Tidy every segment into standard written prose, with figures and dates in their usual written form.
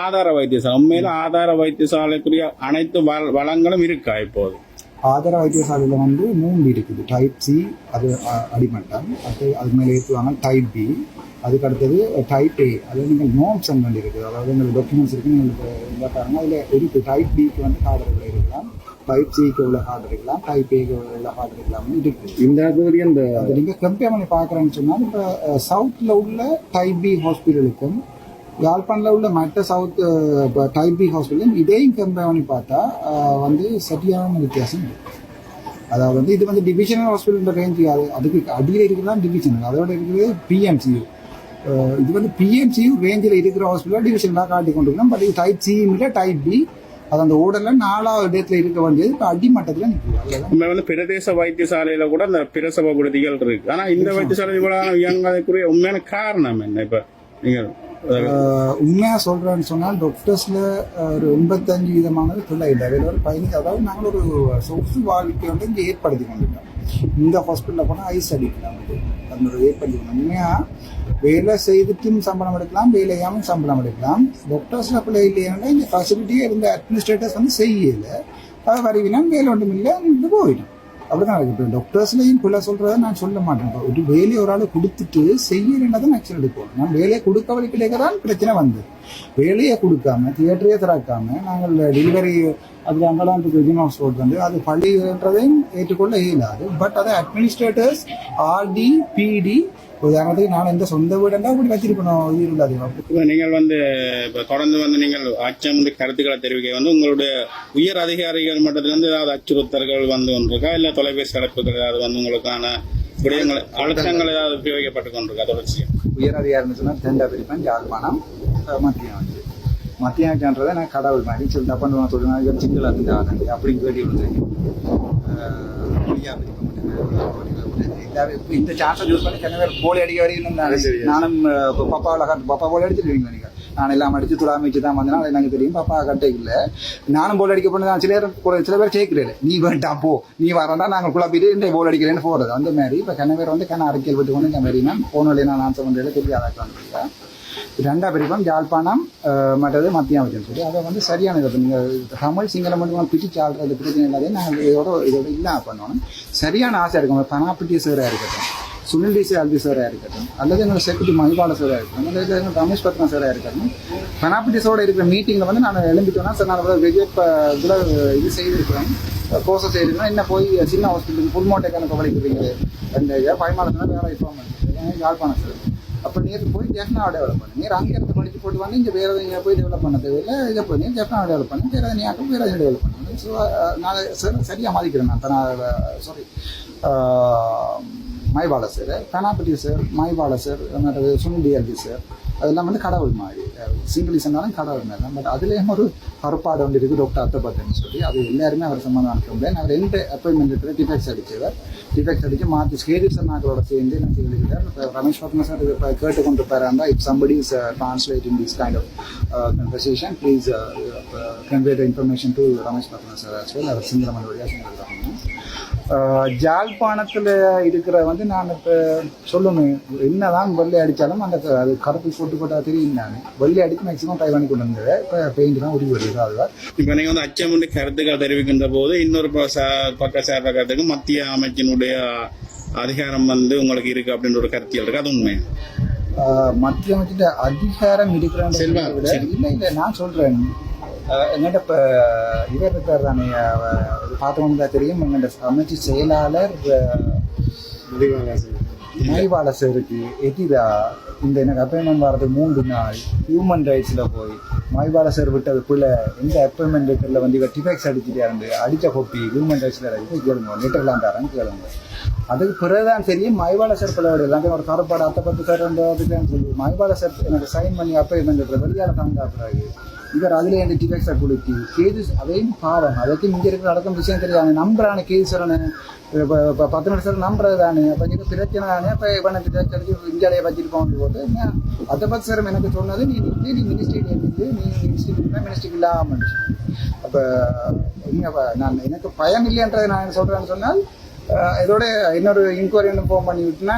ஆதார வைத்தியசாலை உண்மையில ஆதார வைத்தியசாலைக்குரிய அனைத்து வளங்களும் இருக்கா இப்போது? ஆதார வைத்தியசாலையில் வந்து 3 இருக்குது. டைப் சி அது அடிமட்டம், அது மேலே ஏற்றுவாங்க. டைப் பி, அதுக்கு அடுத்தது டைப் ஏ. அதில் நீங்கள் நோட்ஸ் வேண்டி இருக்குது, அதாவது உங்களுக்கு டாக்குமெண்ட்ஸ் இருக்குது. நீங்கள் பாருங்க அதில் இருக்குது. டைப் பிக்கு வந்து ஹார்ட் டிரைவ் இருக்கலாம், டைப் சிக்கு உள்ள ஹார்ட் இருக்கலாம், டைப் ஏக்கு உள்ள ஹார்ட் இருக்கலாம் இருக்குது. இந்த அது நீங்கள் கம்பேர் பண்ணி பார்க்குறேன்னு சொன்னால் இப்போ சவுத்தில் உள்ள டைப் பி ஹாஸ்பிட்டலுக்கும் யாழ்ப்பாணில் உள்ள மற்ற சவுத் டைப் பி ஹாஸ்பிட்டலும் இதையும் கம்பேர் பண்ணி பார்த்தா வந்து சரியான வித்தியாசம் இருக்குது. அதாவது வந்து இது வந்து டிவிஷனல் ஹாஸ்பிட்டல் ரேஞ்சு, அதுக்கு அடியில் இருக்கிறதா டிவிஷனல், அதோட இருக்கிறது பிஎம்சியூ. இது வந்து பிஎம்சியூ ரேஞ்சில் இருக்கிற ஹாஸ்பிட்டல் டிவிஷனலாக காட்டி கொண்டிருக்கணும். பட் இது டைப் சி இல்லை டைப் பி. அது அந்த ஓடரில் 4வது இடத்துல இருக்க வேண்டியது இப்போ அடிமட்டத்தில் நிற்குது. நம்ம வந்து பிரதேச வைத்தியசாலையில் கூட அந்த பிரசவ விடுதிகள் இருக்கு. ஆனால் இந்த வைத்தியசாலை இவ்வளவு இயங்காதக்குரிய உண்மையான காரணம் என்ன? இப்போ நீங்கள் உண்மையாக சொல்கிறேன்னு சொன்னால் டாக்டர்ஸில் ஒரு 85% பிள்ளை இல்லை, அதில் ஒரு 15. அதாவது நாங்கள் ஒரு சொகுசு வாழ்க்கை வந்து இங்கே ஏற்படுத்தி கொண்டுட்டோம். இந்த ஹாஸ்பிட்டலில் போனால் ஐஸ் அடிக்கலாம், அந்த ஒரு ஏற்படுத்தி கொண்டோம். உண்மையாக வேலை செய்துட்டும் சம்பளம் எடுக்கலாம், வேலையாமல் சம்பளம் எடுக்கலாம். டாக்டர்ஸில் பிள்ளை இல்லையானா இந்த ஃபெசிலிட்டியே இருந்த அட்மினிஸ்ட்ரேட்டர்ஸ் வந்து செய்யலை. அது வரைவிலாம் வேலை ஒன்றும் இல்லை, இது போயிடும். அப்படிதான் இருக்கு. இப்போ டாக்டர்ஸ்லையும் பிள்ளை சொல்கிறத நான் சொல்ல மாட்டேன். ஒரு வேலையை ஒரு ஆள் கொடுத்துட்டு செய்யலைன்னா தான் ஆக்சுவல் எடுப்போம். நான் வேலையை கொடுக்க வரைக்கும் தான் பிரச்சனை வந்து, வேலையை கொடுக்காம தியேட்டரையே திறக்காம நாங்கள் டெலிவரி அதில் அங்கெல்லாம் விஜயமா ஸ்போர்ட் வந்து அது பள்ளின்றதையும் ஏற்றுக்கொள்ள இயலாது. பட் அதை அட்மினிஸ்ட்ரேட்டர்ஸ் ஆர்டி பிடி உதாரணத்துக்கு நான் எந்த சொந்த வீடுண்டா அப்படி வச்சிருக்கணும். இது இல்லாது. நீங்கள் வந்து இப்போ தொடர்ந்து வந்து நீங்கள் ஆட்சியம் வந்து கருத்துக்களை தெரிவிக்க வந்து உங்களுடைய உயர் அதிகாரிகள் மட்டத்திலிருந்து ஏதாவது அச்சுறுத்தல்கள் வந்து கொண்டிருக்கா, இல்லை தொலைபேசி அழைப்புகள் ஏதாவது வந்து உங்களுக்கான விடயங்கள் அழுத்தங்கள் ஏதாவது உபயோகிக்கப்பட்டு கொண்டிருக்கா தொடர்ச்சியாக? உயர் அதிகாரின்னு சொன்னால் தெண்டா பிரிப்பேன் யாழ்ப்பாணம் மத்தியம் வந்து மத்தியானன்றதை நான் கடவுள் மாதிரி சொல்லி தப்பான்னு சொல்லுவேன். சிங்கள இருந்து அப்படின்னு கேட்டி விழுந்தேன். இந்த சான்ஸை யூஸ் பண்ணி சில பேர் போலி அடிக்க வரைக்கும் நானும் பப்பா போலி அடிச்சிருவீங்க. நீங்கள் நான் எல்லாம் அடிச்சு துளாமிச்சு தான் வந்தேன், எனக்கு தெரியும். பப்பா கட்டை இல்லை, நானும் போல் அடிக்க போனேன். சில பேர் கேட்கிறேன், நீ வேண்டாம் போ, நீ வரண்டா நாங்கள் குழப்பிட்டு இந்த போல் அடிக்கிறேன்னு போகிறது. அந்த மாதிரி இப்போ கண்ண பேர் வந்து கண்ண அறிக்கையில் விட்டு கொண்டு இந்த மாதிரி நான் போன வழியை நான் ஆன்சர் பண்ணுறதுல தெரியாதான். 2ஆம் பிரிப்பம் யாழ்ப்பாணம் மற்றது மத்தியம் வச்சுன்னு சொல்லி அதை வந்து சரியான இதை நீங்கள் தமிழ் சிங்களம் மட்டும் பிரிச்சு ஆள்றது பிரச்சனை இல்லாதே நாங்கள் இதோட இல்லாமல் பண்ணணும். சரியான ஆசை இருக்கும். பனாப்பிட்டி சேராக இருக்கட்டும், சுனில் டிசி அல்வி சேராக இருக்கட்டும், அல்லது எங்களோட செக்யூரிட்டி மகிபால சேராக இருக்கட்டும், அல்லது எங்கள் ரமேஷ் பத்மா சேராக இருக்கட்டும். பனாப்பிட்டிஸோட இருக்கிற மீட்டிங்கில் வந்து நான் எழும்பிட்டோன்னா சார் நான் விஜய் இதில் இது செய்திருக்கிறேன், ப்ரோசஸ் செய்திருக்கேன். என்ன போய் சின்ன ஹாஸ்பிட்டலுக்கு புல் மோட்டை கணக்கு வலிக்கிறீங்க அந்த பயமானதுனா வேலை இன்ஃபார்ம் பண்ணுறேன் யாழ்ப்பாணம் சார். அப்போ நேற்று போய் ஜெஃப்னாவை டெவலப் பண்ணு, நேர் அங்கே இருந்து படித்து போட்டு வந்து இங்கே வேறு எதாவது போய் டெவலப் பண்ண தேவையில்லை. இதை போய் நீ ஜெஃப்னாவை டெவலப் பண்ணு, வேறு நீயாக்கும் வேறு எதாவது டெவலப் பண்ணு. ஸோ நான் சரியாக மாதிக்கிறேன். நான் சாரி மைபால சார், கனாப்பட்டி சார், மைபால சார், மற்றது சுனில் டிஎல்பி சார், அதெல்லாம் வந்து கடவுள் மாதிரி சிங்கிளி சொன்னாலும் கடவுள் மாதிரி தான். பட் அதுலேயும் ஒரு கருப்பாடு ஒன்று இருக்குது டாக்டர் அத்தப்பத்துன்னு சொல்லி, அது எல்லாருமே அவர் சம்மந்தம் அனுப்ப முடியாது. அவர் 2 அப்பாயின்மெண்ட் இருக்கிற டிஃபெக்ட்ஸ் அடிச்சவர், டிஃபெக்ட்ஸ் அடித்து மாற்றி ஸ்கேரிஸ் நாங்களோட சேர்ந்து என்ன சொல்லியிருக்கார். இப்போ ரமேஷ் பத்மா சார் இப்போ கேட்டுக்கொண்டிருப்பாருந்தா, if somebody is translating this kind of conversation please convey the information to Ramesh Padma sir as well. அவர் சிங்களமன் வழியாக சொல்லியிருக்காங்க. ஜாழ்ப்பாணத்தில் இருக்கிற வந்து நான் இப்போ சொல்லுவேன், என்னதான் வெள்ளை அடித்தாலும் அந்த அது கருத்து போட்டு போட்டால் தெரியும். நான் வெள்ளை அடித்து மேக்ஸிமம் ட்ரை பண்ணி கொண்டு வந்தது. இப்போ பெயிண்ட் தான் உருவி வருது. அதுதான் இப்போ நீங்கள் வந்து அச்சம் வந்து கருத்துக்கள் தெரிவிக்கின்ற போது இன்னொரு பக்க சேர்ற கருத்துக்கு மத்திய அமைச்சினுடைய அதிகாரம் வந்து உங்களுக்கு இருக்கு அப்படின்ற ஒரு கருத்தியல் இருக்கு. அது உண்மை? மத்திய அமைச்சிட்ட அதிகாரம் இருக்கிறாங்க இல்லை இல்லை நான் சொல்கிறேன். எங்கிட்ட இப்போ இவர் இருக்கார் தானே, பார்த்தவங்க தான் தெரியும். எங்கள்கிட்ட அமைச்சு செயலாளர் மைவாலசருக்கு எதிரா இந்த எனக்கு அப்பாயின்மெண்ட் வரதுக்கு 3 நாள் ஹியூமன் ரைட்ஸில் போய் மைவாலசர் விட்டது பிள்ளை எந்த அப்பாயின்மெண்ட் லெட்டரில் வந்து இவர் டிஃபெக்ட்ஸ் அடிச்சுட்டே இருந்து அடித்த கொப்பி ஹியூமன் ரைட்ஸில் போய் கேளுங்க, லெட்டர்லாம் தரேன்னு கேளுங்க. அதுக்கு பிறகுதான் தெரியும் மைவாலசர் பிள்ளையோட எல்லாமே ஒரு கருப்பாடு அத்தை சார் அதுக்குன்னு சொல்லி மைவாலசர் எனக்கு சைன் பண்ணி அப்பாயின்மெண்ட் லெட்டர் வெளியால் தந்தா பிறகு இவர் அதிலே அந்த டிஃபெக்ட்ஸை கொடுத்து கேஸ் அதையும் பாவம். அதுக்கு இங்கே இருக்கிற அடக்கம் விஷயம் தெரியாது. நம்புறான கேஸ்வரனு இப்போ 10 நிமிஷம் நம்புறது தானே. அப்போ இங்கே பிரச்சனை தானே. இப்போ இவனை டிஃபெக்ட் அடிச்சு இந்தியாவிலே வச்சிருக்கோன்னு போட்டு அதை பற்றி சார் எனக்கு சொன்னது, நீ மினிஸ்ட்ரியில் இருந்து நீ மினிஸ்ட்ரிக்கு இல்லாமல். அப்போ நான் எனக்கு பயம் இல்லைன்றதை நான் சொல்கிறேன்னு சொன்னால் இதோட இன்னொரு இன்கொயரி ஃபார்ம் பண்ணி விட்டுனா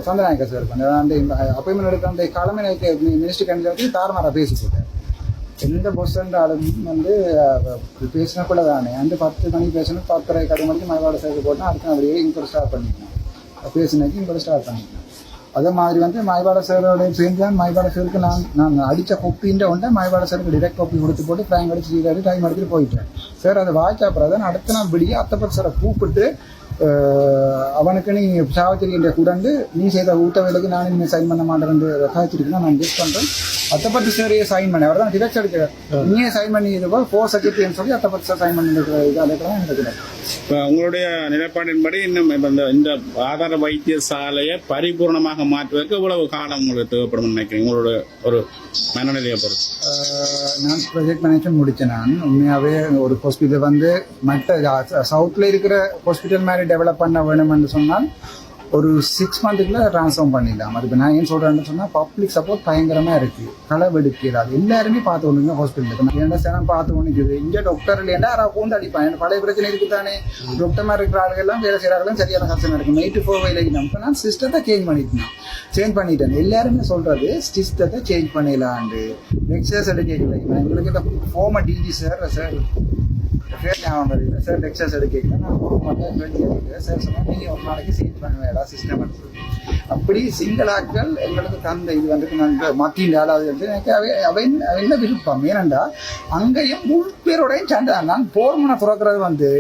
சந்திரநாயக்கா சார் அந்த அப்பாயின்மெண்ட் எடுக்க அந்த கிழமை மினிஸ்ட்ரி கேண்டிடேட் தாரமாரா பேசி போட்டேன். எந்த பஸ் இருந்தாலும் வந்து பேசினா கூட தானே அந்த 10 மணிக்கு பேசணும் 10:30 கடை மணிக்கு மைவாட சேர்த்து போட்டால் அடுத்த அப்படியே இங்கே ஸ்டார்ட் பண்ணிக்கலாம் பேசினாக்கி இங்கே ஸ்டார்ட் பண்ணிக்கலாம் அதே மாதிரி வந்து மைவாட சேரோட சேர்ந்து மைவாட சேருக்கு நான் அடித்த கொப்பின்ற ஒன்றை மைவாட சேருக்கு டிரெக்ட் கொப்பி கொடுத்து போட்டு டைம் அடிச்சு டைம் எடுத்துட்டு போயிட்டேன் சார் அதை வாய்ச்சா அப்புறம் அடுத்த நாள் விடிய அத்தப்பட்டு சாரை கூப்பிட்டு அவனுக்கு நீ சாவத்திரிக்கின்ற கூடந்து நீ செய்த ஊட்ட வேலைக்கு நான் இனிமேல் சைன் பண்ண மாட்டேன் காய்ச்சிருக்கேன் நான் கெஸ்ட் பண்ணுறேன் அத்தப்பட்டு சாரையே சைன் பண்ணேன் அவர் தான் டிரெக்ட் எடுக்கிறார் நீயே சைன் பண்ணி இது போல் 4 செக்ரட்டரின்னு சொல்லி அத்தப்பட்டு சார் சைன் பண்ணி இது அதுக்கெல்லாம் எடுக்கிறேன். இப்போ உங்களுடைய நிலைப்பாட்டின்படி இன்னும் இந்த ஆதார வைத்தியசாலையை பரிபூர்ணமாக மாற்றுவதற்கு இவ்வளவு காலம் உங்களுக்கு தேவைப்படும் நினைக்கிறேன் உங்களோட ஒரு மனநிலையை பொறுத்து? நான் ப்ராஜெக்ட் மேனேஜ்மெண்ட் முடித்தேன். நான் உண்மையாகவே ஒரு ஹாஸ்பிட்டல் வந்து மற்ற சவுத்தில் இருக்கிற ஹாஸ்பிட்டல் மாதிரி டெவலப் பண்ண வேணும்னு சொன்னால் ஒரு 6 மந்த்துக்குள்ள ட்ரான்ஸ்ஃபார்ம் பண்ணிடலாம். அதுக்கு நான் ஏன் சொல்கிறேன்னு சொன்னால் பப்ளிக் சப்போர்ட் பயங்கரமாக இருக்குது. களவெடுக்கிறது அது எல்லாருமே பார்த்து ஒன்றுங்க ஹாஸ்பிட்டலுக்கு ஏன்னா சேனம் பார்த்து ஒன்றுக்குது இங்கே டாக்டர் இல்லைன்னா யாராவது பூந்து அடிப்பான். எனக்கு பழைய பிரச்சனை இருக்குது தானே டாக்டர் மாதிரி இருக்கிற ஆளுகள்லாம் வேலை செய்கிறாங்களும் சரியான கஷ்டம் இருக்கும். 8 to 4 வேலைக்கு நம்ம நான் சிஸ்டத்தை சேஞ்ச் பண்ணிட்டேன். எல்லாருமே சொல்கிறது சிஸ்டத்தை சேஞ்ச் பண்ணிடலாண்டு லெக்சர்ஸ் எடுக்கல. எங்களுக்கு இந்த ஃபார்மர் டிஜி சார் ஞாபகம் வருது சார் லெக்சர்ஸ் எடுக்கல நான் ஒரு மட்டும் சார் சொன்னால் நீங்கள் ஒரு நாளைக்கு சேஞ்ச் பண்ணுவேடா சிஸ்டம் எடுத்து அப்படி சிங்களாக்கள் எங்களுக்கு தந்த இது வந்துட்டு நாங்கள் மத்தியில் ஆளாது எனக்கு என்ன விருப்பம் ஏனண்டா அங்கேயும் முழு பேரோடையும் சண்டை நான் போர்மனை துறக்கிறது வந்து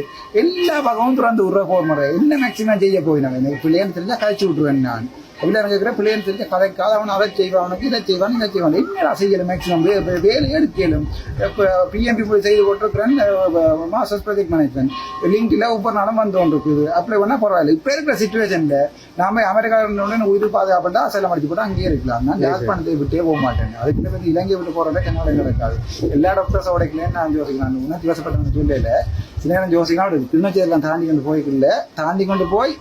எல்லா பக்கமும் துறந்து விடுற போர்முறை என்ன மேக்சிமம் செய்ய போயினாங்க எனக்கு பிள்ளைன்னு தெரிஞ்சால் கழிச்சு விட்ருவேன். நான் இல்லை எனக்கு இருக்கிற பிள்ளைன்னு தெரிஞ்ச கதைக்காத அவன் அதை செய்வான் அவனுக்கு இதை செய்வான் இதை செய்வான் என்னடா செய்யணும் மேக்ஸிமம் வேலை எடுக்கலும். இப்போ பிஎம்பி போய் செய்து போட்டிருக்கிறேன் மாஸ்டர்ஸ் ப்ராஜெக்ட் மேனேஜ்மெண்ட் லிங்கில் ஒவ்வொரு நாளும் வந்து கொண்டு இருக்குது அப்ளை பண்ணால் பரவாயில்ல. இப்போ இருக்கிற சிச்சுவேஷனில் நாம அமெரிக்காவுடன் உயிர் பாதுகாப்புட்டா அசைலம் அடிச்சு போட்டு அங்கேயே இருக்கலாம். நான் யாழ்ப்பாணத்தை விட்டே போக மாட்டேன். அதுக்கு வந்து இலங்கை விட்டு போகிறத என்னோட நடக்காது. எல்லா டாக்டர்ஸ் உடைக்கலன்னு நான் யோசிக்கலாம். உணர்ச்சி வசப்பட்ட சூழ்நிலையில் சில நேரம் யோசிக்கலாம் திருநச்சேரிலாம் தாண்டி கொண்டு போய்க்கல தாண்டி கொண்டு போய்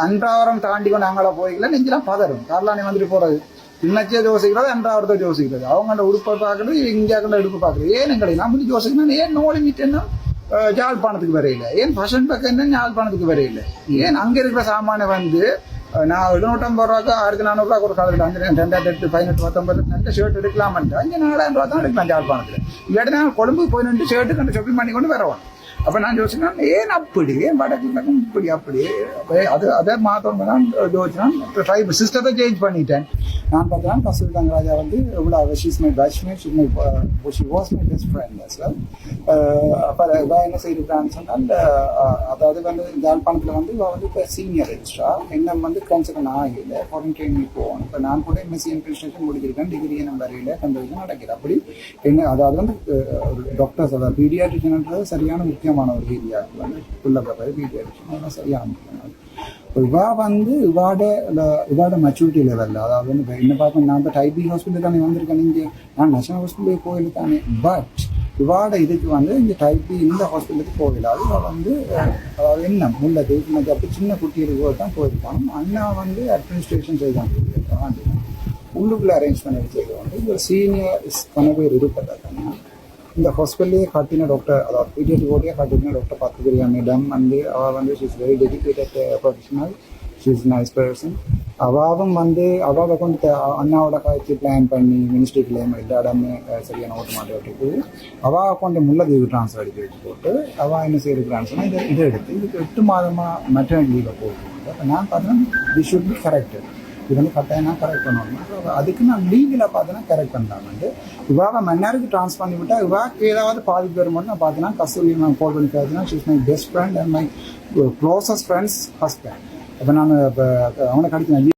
அன்றாவரம் தாண்டி கொண்டு அங்கே போய்க்கல நெஞ்செல்லாம் பதறும். காரலானே வந்துட்டு போகிறது திருநச்சியை யோசிக்கிறது அன்றாவரத்தை யோசிக்கிறது அவங்க உடுப்பை பார்க்குறது இங்கே எடுப்பு பார்க்குறது ஏன் எங்களை நான் வந்து யோசிக்கணும் ஏன் நோடி மீட்டேன்னா யாழ்ப்பாணத்துக்கு வரையில ஏன் பசன் பக்கம் என்ன யாழ்ப்பாணத்துக்கு வரையில ஏன் அங்கே இருக்கிற சாமானை வந்து நான் 750 ரூபாய்க்கு 1400 ஒரு காலத்தில் வந்து 2018 18 19 நல்ல ஷர்ட் எடுக்கலாம்ட்டு அங்கே 4000 ரூபா தான் எடுக்கலாம் யாழ்ப்பாணத்தில். இல்லாட்டி நான் கொழும்பு போய் நின்று ஷர்ட்டு கண்டு ஷாப்பிங் பண்ணி கொண்டு வரவான். அப்போ நான் யோசிச்சேன் ஏன் அப்படி ஏன் வடக்கு இப்படி அப்படி அதை மாற்றணும் தான் யோசிச்சேன். ட்ரைப் சிஸ்டத்தை சேஞ்ச் பண்ணிட்டேன். நான் பார்த்தேன் கஸ்தூரி தங்கராஜா வந்து இவ்வளோ she's my batchmate she was my best friend as well. அப்போ இவள் என்ன செய்திருக்கான்னு சொன்னால் அதாவது வந்து யாழ்ப்பாணத்தில் வந்து இவள் வந்து இப்போ சீனியர் ரெஜிஸ்ட்ரா என்ன வந்து கன்சர்ன் ஆகல ஃபாரின் ட்ரைனிங் போகணும். இப்போ நான் கூட எம்எஸ்சி இன்ஃபெக்ஷன் முடிச்சிருக்கேன் டிகிரி என்ன வரையில் கண்டது நடக்குது. அப்படி என்ன அதாவது வந்து டாக்டர்ஸ் அதாவது பீடியாட்ரிஷன்ன்றது சரியான முக்கியமான ஒரு ஏரியா வந்து உள்ள பீடியாட்ரிஷன் சரியான முக்கியமானது. இவா வந்து இவாட மெச்சூரிட்டி லெவலில் அதாவது வந்து என்ன பார்ப்பேன் நான் இப்போ டைபி ஹாஸ்பிட்டல் தானே வந்திருக்கேன் இங்கே நான் நேஷனல் ஹாஸ்பிட்டலுக்கு போயில தானே பட் இவாட இதுக்கு வந்து இந்த டைபி இந்த ஹாஸ்பிட்டலுக்கு போகல. அது வந்து அதாவது என்ன உள்ளது அப்படி சின்ன குட்டிகளுக்கு தான் போயிருப்பாங்க. அண்ணா வந்து அட்மினிஸ்ட்ரேஷன் செய்தாங்க உள்ளுக்குள்ளே அரேஞ்ச் பண்ணி செய்ய வந்து ஒரு சீனியர் பண்ண பேர் இருப்பதாங்க இந்த ஹாஸ்பிட்டலே காட்டின டாக்டர் அதாவது பீடியாட்ரிக் ஓட்டியாக காட்டின டாக்டர் பார்த்துக்கிறியா மேடம் வந்து அவள் வந்து she is very dedicated professional she is nice person. அவாவும் வந்து அவாவை கொண்டு அண்ணாவோட காய்ச்சி பிளான் பண்ணி மினிஸ்ட்ரி கிளைம் எல்லா இடமே சரியான ஓட்ட மாட்டேன் அவாவை கொண்டு முல்லைத்தீவு ட்ரான்ஸ்ஃபர் அடிக்க வச்சு போட்டு அவள் என்ன செய்யிருக்கிறான்னு சொன்னால் இதை எடுத்து இதுக்கு 8 மாதமாக மெட்டர்னிட்டி லீவில் போட்டு நான் பார்த்தேன்னா தி ஷுட் பி கரெக்டட் இது வந்து கட்டாயம் நான் கரெக்ட் பண்ணணும். அதுக்கு நான் லீகலாக பார்த்தேன்னா கரெக்ட் பண்ணலாம்ட்டு இவாவை மன்னருக்கு ட்ரான்ஸ்ஃபர் பண்ணி விட்டால் இவாக்கு ஏதாவது பாதிப்பு வரும்போது நான் பார்த்தேன்னா கஸ்தூரி நான் கால் பண்ணி பார்த்தீங்கன்னா she's my best friend and my closest friends husband. அப்போ நான் இப்போ அவனை கிடைச்சேன்